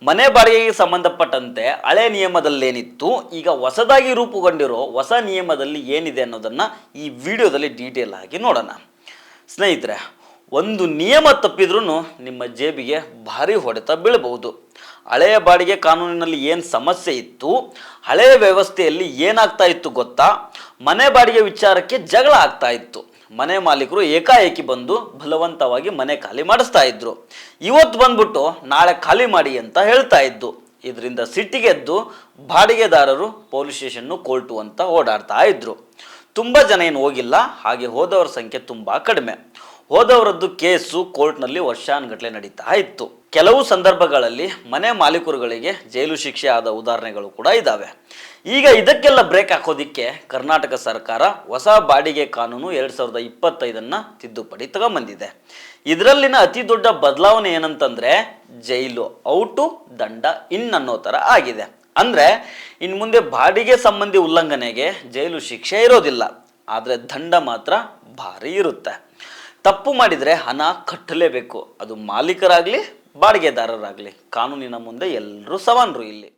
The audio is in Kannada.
ಮನೆ ಬಾಡಿಗೆಗೆ ಸಂಬಂಧಪಟ್ಟಂತೆ ಹಳೆ ನಿಯಮದಲ್ಲೇನಿತ್ತು, ಈಗ ಹೊಸದಾಗಿ ರೂಪುಗೊಂಡಿರೋ ಹೊಸ ನಿಯಮದಲ್ಲಿ ಏನಿದೆ ಅನ್ನೋದನ್ನು ಈ ವಿಡಿಯೋದಲ್ಲಿ ಡೀಟೇಲ್ ಆಗಿ ನೋಡೋಣ. ಸ್ನೇಹಿತರೆ, ಒಂದು ನಿಯಮ ತಪ್ಪಿದ್ರೂ ನಿಮ್ಮ ಜೇಬಿಗೆ ಭಾರಿ ಹೊಡೆತ ಬೀಳಬಹುದು. ಹಳೆಯ ಬಾಡಿಗೆ ಕಾನೂನಿನಲ್ಲಿ ಏನು ಸಮಸ್ಯೆ ಇತ್ತು, ಹಳೆಯ ವ್ಯವಸ್ಥೆಯಲ್ಲಿ ಏನಾಗ್ತಾ ಇತ್ತು ಗೊತ್ತಾ? ಮನೆ ಬಾಡಿಗೆ ವಿಚಾರಕ್ಕೆ ಜಗಳ ಆಗ್ತಾ ಇತ್ತು. ಮನೆ ಮಾಲೀಕರು ಏಕಾಏಕಿ ಬಂದು ಬಲವಂತವಾಗಿ ಮನೆ ಖಾಲಿ ಮಾಡಿಸ್ತಾ ಇದ್ರು. ಇವತ್ತು ಬಂದ್ಬಿಟ್ಟು ನಾಳೆ ಖಾಲಿ ಮಾಡಿ ಅಂತ ಹೇಳ್ತಾ ಇದ್ದು. ಇದರಿಂದ ಸಿಟ್ಟಿಗೆದ್ದು ಬಾಡಿಗೆದಾರರು ಪೊಲೀಸ್ ಸ್ಟೇಷನ್ನು, ಕೋರ್ಟು ಅಂತ ಓಡಾಡ್ತಾ ಇದ್ರು. ತುಂಬ ಜನ ಏನು ಹೋಗಿಲ್ಲ, ಹಾಗೆ ಹೋದವರ ಸಂಖ್ಯೆ ತುಂಬ ಕಡಿಮೆ. ಹೋದವರದ್ದು ಕೇಸು ಕೋರ್ಟ್ನಲ್ಲಿ ವರ್ಷಾನುಗಟ್ಟಲೆ ನಡೀತಾ ಇತ್ತು. ಕೆಲವು ಸಂದರ್ಭಗಳಲ್ಲಿ ಮನೆ ಮಾಲೀಕರುಗಳಿಗೆ ಜೈಲು ಶಿಕ್ಷೆ ಆದ ಉದಾಹರಣೆಗಳು ಕೂಡ ಇದ್ದಾವೆ. ಈಗ ಇದಕ್ಕೆಲ್ಲ ಬ್ರೇಕ್ ಹಾಕೋದಿಕ್ಕೆ ಕರ್ನಾಟಕ ಸರ್ಕಾರ ಹೊಸ ಬಾಡಿಗೆ ಕಾನೂನು 2025 ತಿದ್ದುಪಡಿ ತಗೊಂಬಂದಿದೆ. ಇದರಲ್ಲಿನ ಅತಿ ದೊಡ್ಡ ಬದಲಾವಣೆ ಏನಂತಂದ್ರೆ, ಜೈಲು ಔಟು, ದಂಡ ಇನ್ ಅನ್ನೋ ಥರ ಆಗಿದೆ. ಅಂದರೆ ಇನ್ನು ಮುಂದೆ ಬಾಡಿಗೆ ಸಂಬಂಧಿ ಉಲ್ಲಂಘನೆಗೆ ಜೈಲು ಶಿಕ್ಷೆ ಇರೋದಿಲ್ಲ, ಆದರೆ ದಂಡ ಮಾತ್ರ ಭಾರಿ ಇರುತ್ತೆ. ತಪ್ಪು ಮಾಡಿದರೆ ಹಣ ಕಟ್ಟಲೇಬೇಕು. ಅದು ಮಾಲೀಕರಾಗಲಿ ಬಾಡಿಗೆದಾರರಾಗಲಿ, ಕಾನೂನಿನ ಮುಂದೆ ಎಲ್ಲರೂ ಸಮಾನರು ಇಲ್ಲಿ.